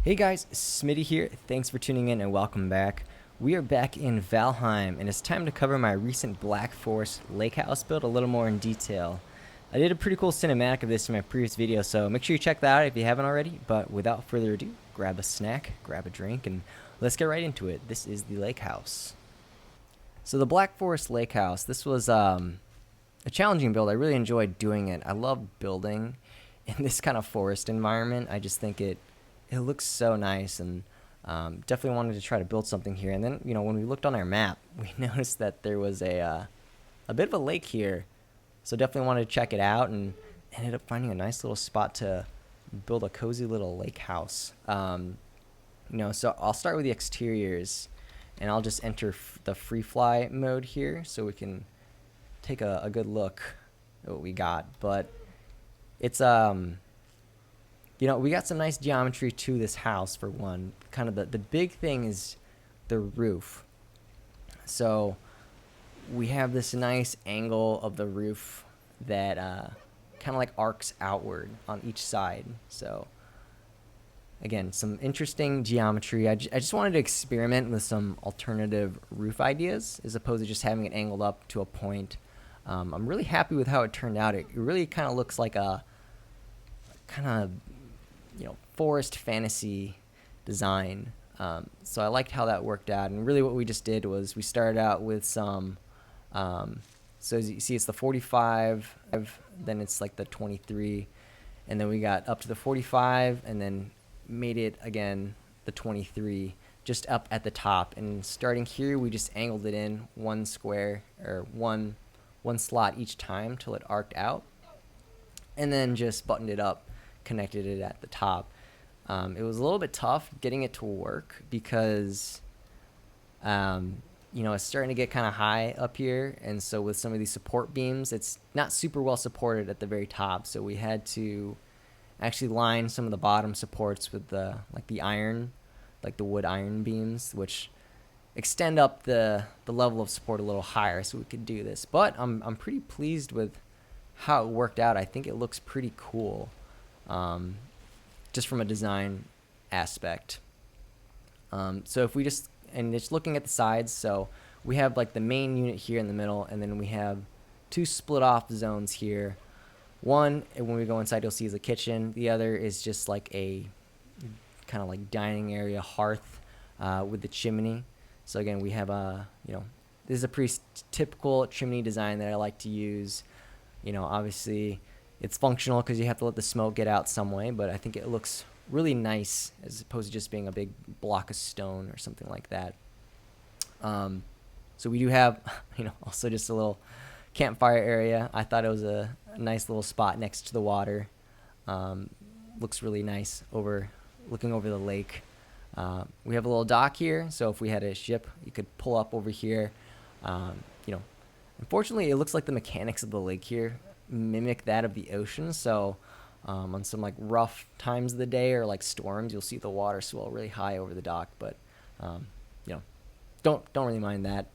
Hey guys, Smitty here. Thanks for tuning in and welcome back. We are back in Valheim, and it's time to cover my recent Black Forest lake house build a little more in detail. I did a pretty cool cinematic of this in my previous video, so make sure you check that out if you haven't already. But without further ado, grab a snack, grab a drink, and let's get right into it. This is the lake house. So the Black Forest lake house, this was a challenging build. I really enjoyed doing it. I love building in this kind of forest environment. I just think it looks so nice, and definitely wanted to try to build something here. And then, when we looked on our map, we noticed that there was a bit of a lake here, so definitely wanted to check it out, and ended up finding a nice little spot to build a cozy little lake house. So I'll start with the exteriors, and I'll just enter the free fly mode here so we can take a good look at what we got. But it's we got some nice geometry to this house. For one, kind of the big thing is the roof. So we have this nice angle of the roof that kind of like arcs outward on each side. So again, some interesting geometry. I just wanted to experiment with some alternative roof ideas as opposed to just having it angled up to a point. I'm really happy with how it turned out. It really kind of looks like a kind of forest fantasy design. So I liked how that worked out. And really what we just did was we started out with some, so as you see, it's the 45, then it's like the 23, and then we got up to the 45 and then made it again the 23 just up at the top. And starting here, we just angled it in one square, or one slot each time till it arced out, and then just buttoned it up, connected it at the top. It was a little bit tough getting it to work because it's starting to get kind of high up here, and so with some of these support beams, it's not super well supported at the very top, so we had to actually line some of the bottom supports with the iron, like the wood iron beams, which extend up the level of support a little higher so we could do this. But I'm pretty pleased with how it worked out. I think it looks pretty cool, just from a design aspect. So if we just looking at the sides, so we have like the main unit here in the middle, and then we have two split off zones here. One, when we go inside, you'll see is a kitchen. The other is just like a kind of like dining area hearth with the chimney. So again, we have this is a pretty typical chimney design that I like to use. Obviously it's functional because you have to let the smoke get out some way, but I think it looks really nice as opposed to just being a big block of stone or something like that. So we do have, also just a little campfire area. I thought it was a nice little spot next to the water. Looks really nice looking over the lake. We have a little dock here, so if we had a ship, you could pull up over here. Unfortunately, it looks like the mechanics of the lake here mimic that of the ocean, so on some like rough times of the day or like storms, you'll see the water swell really high over the dock, but don't really mind that.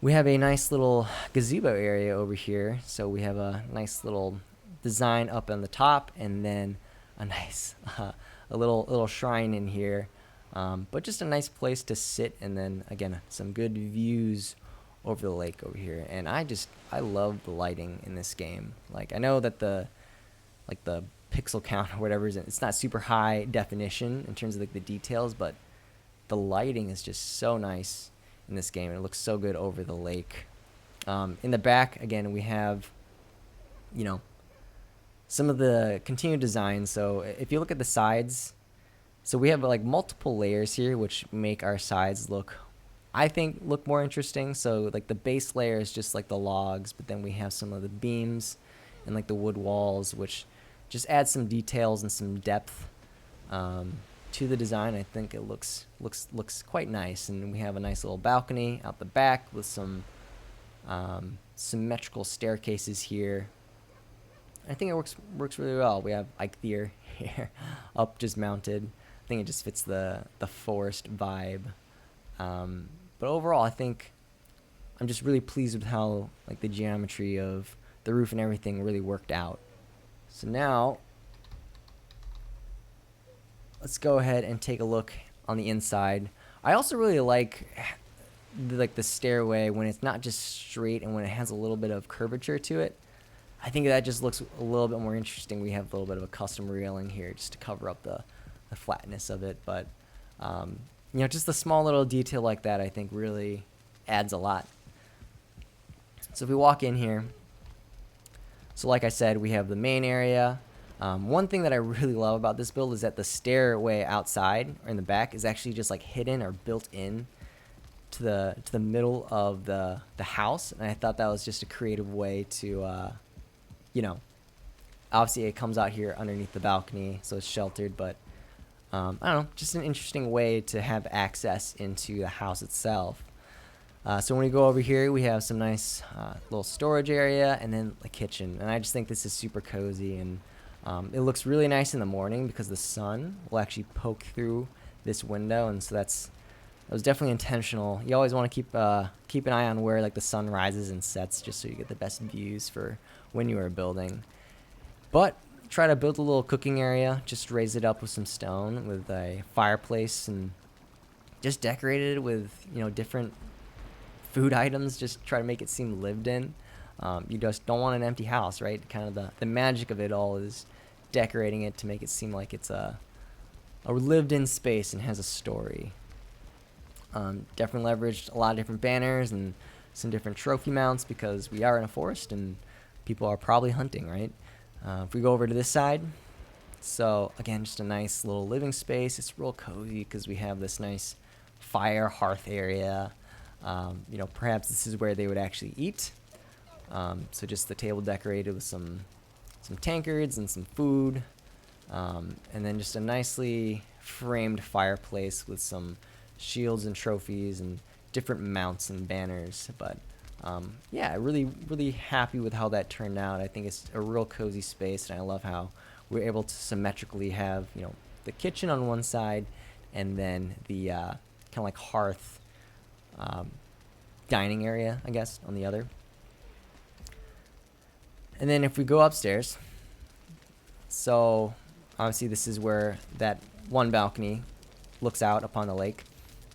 We have a nice little gazebo area over here, so we have a nice little design up on the top, and then a nice a little shrine in here, but just a nice place to sit, and then again some good views over the lake over here. And I love the lighting in this game. Like, I know that the pixel count or whatever it's not super high definition in terms of like the details, but the lighting is just so nice in this game, and it looks so good over the lake. In the back, again, we have some of the continued designs. So if you look at the sides, so we have like multiple layers here which make our sides look more interesting. So like the base layer is just like the logs, but then we have some of the beams and like the wood walls, which just add some details and some depth to the design. I think it looks quite nice. And we have a nice little balcony out the back with some symmetrical staircases here. I think it works really well. We have Eikthyr here up just mounted. I think it just fits the forest vibe. But overall, I think I'm just really pleased with how like the geometry of the roof and everything really worked out. So now let's go ahead and take a look on the inside. I also really like the stairway when it's not just straight and when it has a little bit of curvature to it. I think that just looks a little bit more interesting. We have a little bit of a custom railing here just to cover up the flatness of it. But, just the small little detail like that I think really adds a lot. So if we walk in here, so like I said, we have the main area. One thing that I really love about this build is that the stairway outside or in the back is actually just like hidden or built in to the middle of the house, and I thought that was just a creative way to, obviously it comes out here underneath the balcony, so it's sheltered, but I don't know, just an interesting way to have access into the house itself. So when we go over here, we have some nice little storage area and then a kitchen, and I just think this is super cozy, and it looks really nice in the morning because the sun will actually poke through this window, and so that was definitely intentional. You always want to keep an eye on where like the sun rises and sets, just so you get the best views for when you are building. But try to build a little cooking area, just raise it up with some stone with a fireplace and just decorate it with different food items. Just try to make it seem lived in. You just don't want an empty house, right? Kind of the magic of it all is decorating it to make it seem like it's a lived in space and has a story. Definitely leveraged a lot of different banners and some different trophy mounts because we are in a forest and people are probably hunting, right? If we go over to this side, so again, just a nice little living space. It's real cozy because we have this nice fire hearth area. Perhaps this is where they would actually eat. So just the table decorated with some tankards and some food, and then just a nicely framed fireplace with some shields and trophies and different mounts and banners. But really happy with how that turned out. I think it's a real cozy space, and I love how we're able to symmetrically have the kitchen on one side and then the kind of like hearth dining area, I guess, on the other. And then if we go upstairs, so obviously this is where that one balcony looks out upon the lake,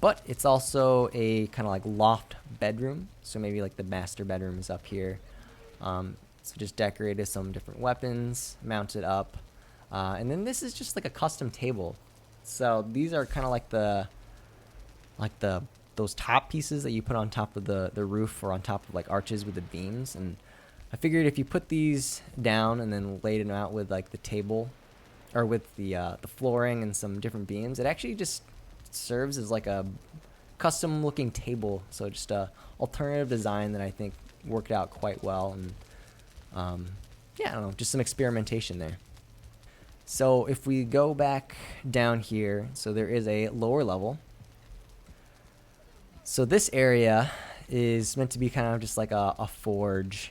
but it's also a kind of like loft bedroom. So maybe like the master bedroom is up here. So just decorated some different weapons mounted up. And then this is just like a custom table. So these are kind of like those top pieces that you put on top of the roof or on top of like arches with the beams. And I figured if you put these down and then laid them out with like the table or with the flooring and some different beams, it actually just serves as like a custom looking table. So just a alternative design that I think worked out quite well. And I don't know, just some experimentation there. So if we go back down here, so there is a lower level. So this area is meant to be kind of just like a forge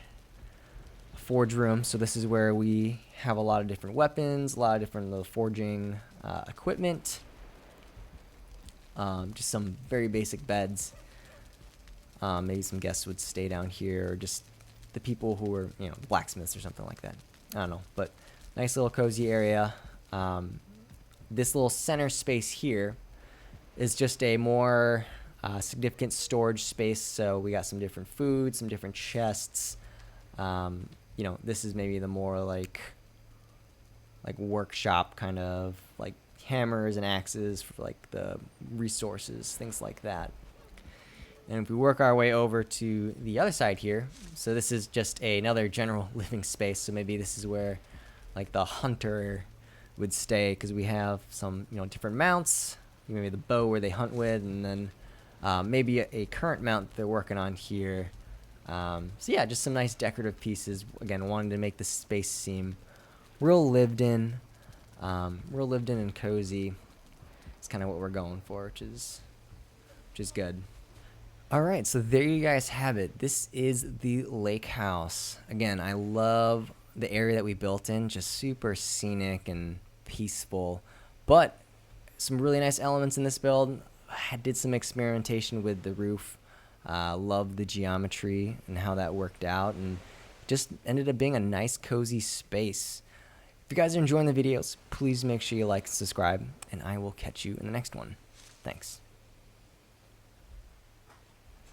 room. So this is where we have a lot of different weapons, a lot of different forging equipment, just some very basic beds. Maybe some guests would stay down here, or just the people who were blacksmiths or something like that. I don't know, but nice little cozy area. This little center space here is just a more significant storage space. So we got some different food, some different chests. This is maybe the more like workshop kind of like hammers and axes for like the resources, things like that. And if we work our way over to the other side here, so this is just another general living space. So maybe this is where like the hunter would stay, because we have some different mounts, maybe the bow where they hunt with, and then maybe a current mount that they're working on here. Just some nice decorative pieces. Again, wanting to make the space seem real lived in and cozy. It's kind of what we're going for, which is good. All right, so there you guys have it. This is the lake house. Again, I love the area that we built in, just super scenic and peaceful, but some really nice elements in this build. I did some experimentation with the roof. Loved the geometry and how that worked out, and just ended up being a nice cozy space. If you guys are enjoying the videos, please make sure you like and subscribe, and I will catch you in the next one. Thanks.